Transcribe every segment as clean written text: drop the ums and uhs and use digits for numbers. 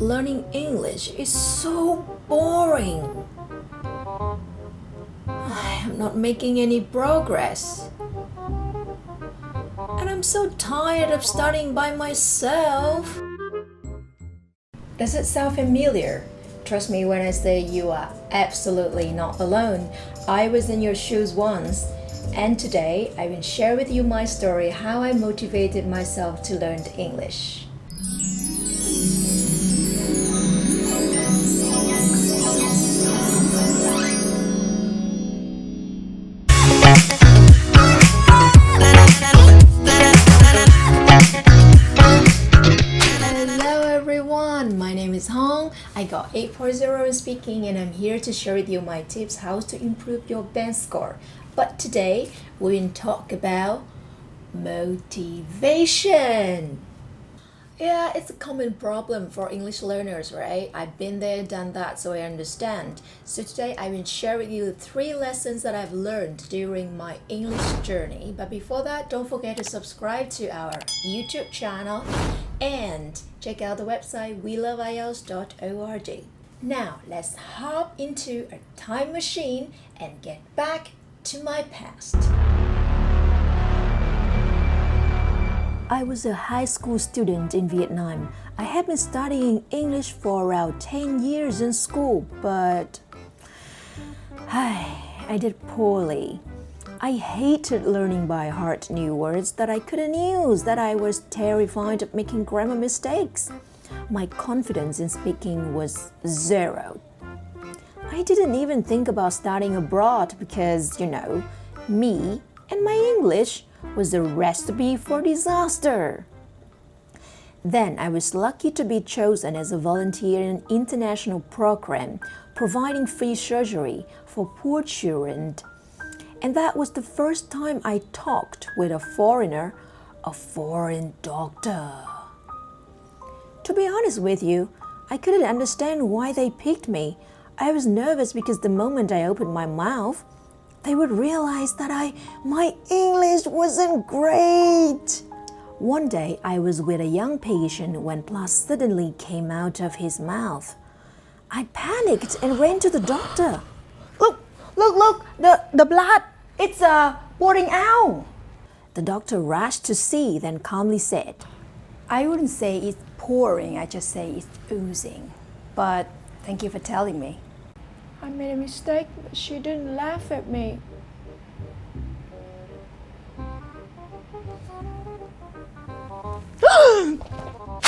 Learning English is so boring. I am not making any progress. And I'm so tired of studying by myself. Does it sound familiar? Trust me when I say you are absolutely not alone. I was in your shoes once, and today I will share with you my story how I motivated myself to learn English. My name is Hong. I got 8.0 in speaking and I'm here to share with you my tips how to improve your band score. But today we will talk about motivation. Yeah, it's a common problem for English learners, right? I've been there, done that, so I understand. So today I will share with you 3 lessons that I've learned during my English journey. But before that, don't forget to subscribe to our YouTube channel and check out the website weloveielts.org. Now, let's hop into a time machine and get back to my past. I was a high school student in Vietnam. I had been studying English for around 10 years in school, but I did poorly. I hated learning by heart new words that I couldn't use, that I was terrified of making grammar mistakes. My confidence in speaking was 0. I didn't even think about studying abroad because, me and my English was a recipe for disaster. Then I was lucky to be chosen as a volunteer in an international program providing free surgery for poor children. And that was the first time I talked with a foreigner, a foreign doctor. To be honest with you, I couldn't understand why they picked me. I was nervous because the moment I opened my mouth, they would realize that my English wasn't great. One day, I was with a young patient when blood suddenly came out of his mouth. I panicked and ran to the doctor. Look, the blood, it's pouring out. The doctor rushed to see, then calmly said, I wouldn't say it's pouring, I just say it's oozing. But thank you for telling me. I made a mistake, but she didn't laugh at me.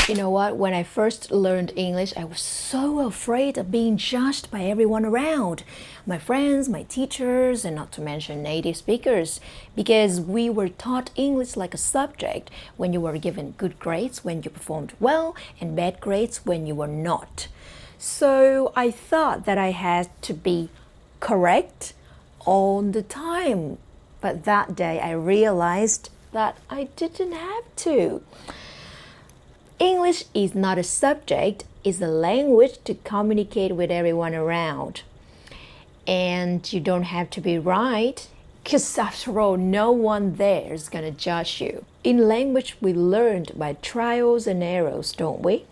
You know what? When I first learned English, I was so afraid of being judged by everyone around. My friends, my teachers, and not to mention native speakers. Because we were taught English like a subject when you were given good grades when you performed well and bad grades when you were not. So I thought that I had to be correct all the time. But that day I realized that I didn't have to. English is not a subject, it's a language to communicate with everyone around. And you don't have to be right, because after all, no one there is going to judge you. In language, we learned by trials and errors, don't we?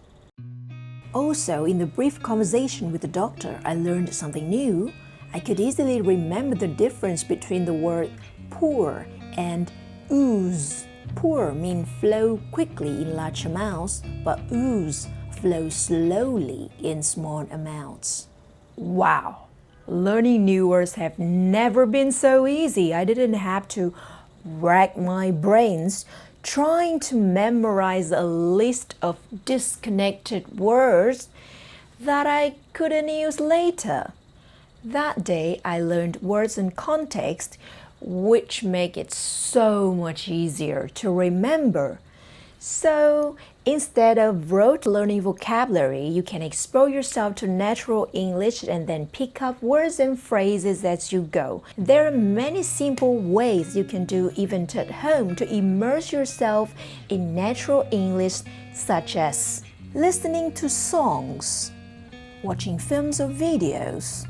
Also, in the brief conversation with the doctor, I learned something new. I could easily remember the difference between the word pour and ooze. Pour means flow quickly in large amounts, but ooze flows slowly in small amounts. Wow! Learning new words have never been so easy. I didn't have to rack my brains trying to memorize a list of disconnected words that I couldn't use later. That day, I learned words in context, which make it so much easier to remember. So, instead of rote learning vocabulary, you can expose yourself to natural English and then pick up words and phrases as you go. There are many simple ways you can do even at home to immerse yourself in natural English, such as listening to songs, watching films or videos,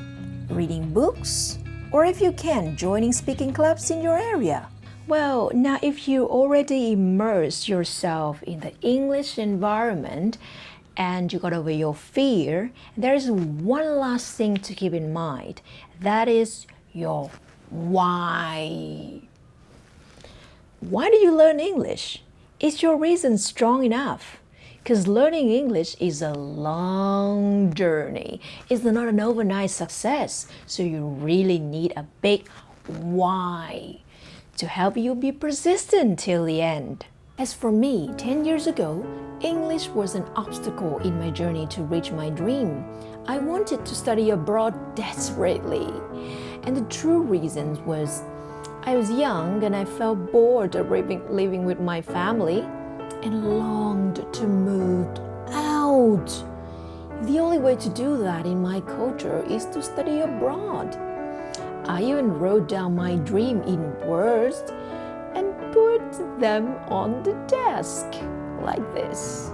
reading books, or if you can, joining speaking clubs in your area. Well, now if you already immerse yourself in the English environment and you got over your fear, there is one last thing to keep in mind. That is your why. Why do you learn English? Is your reason strong enough? Because learning English is a long journey. It's not an overnight success. So you really need a big why to help you be persistent till the end. As for me, 10 years ago, English was an obstacle in my journey to reach my dream. I wanted to study abroad desperately. And the true reason was I was young and I felt bored of living with my family and longed to move out. The only way to do that in my culture is to study abroad. I even wrote down my dream in words and put them on the desk like this.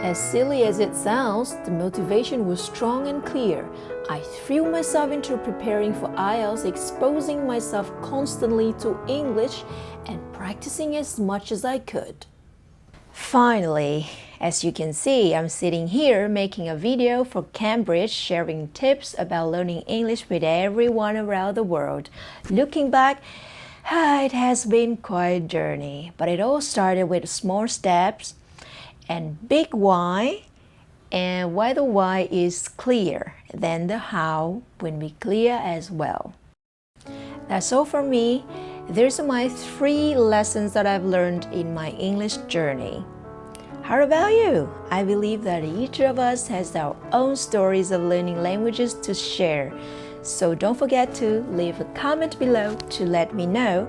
As silly as it sounds, the motivation was strong and clear. I threw myself into preparing for IELTS, exposing myself constantly to English and practicing as much as I could. Finally, as you can see, I'm sitting here making a video for Cambridge, sharing tips about learning English with everyone around the world. Looking back, it has been quite a journey, but it all started with small steps and big why. And why the why is clear, then the how will be clear as well. That's all for me. These are my 3 lessons that I've learned in my English journey. How about you? I believe that each of us has our own stories of learning languages to share. So don't forget to leave a comment below to let me know.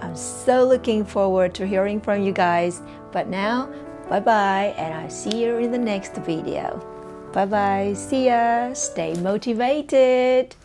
I'm so looking forward to hearing from you guys. But now, bye-bye, and I'll see you in the next video. Bye-bye, see ya, stay motivated.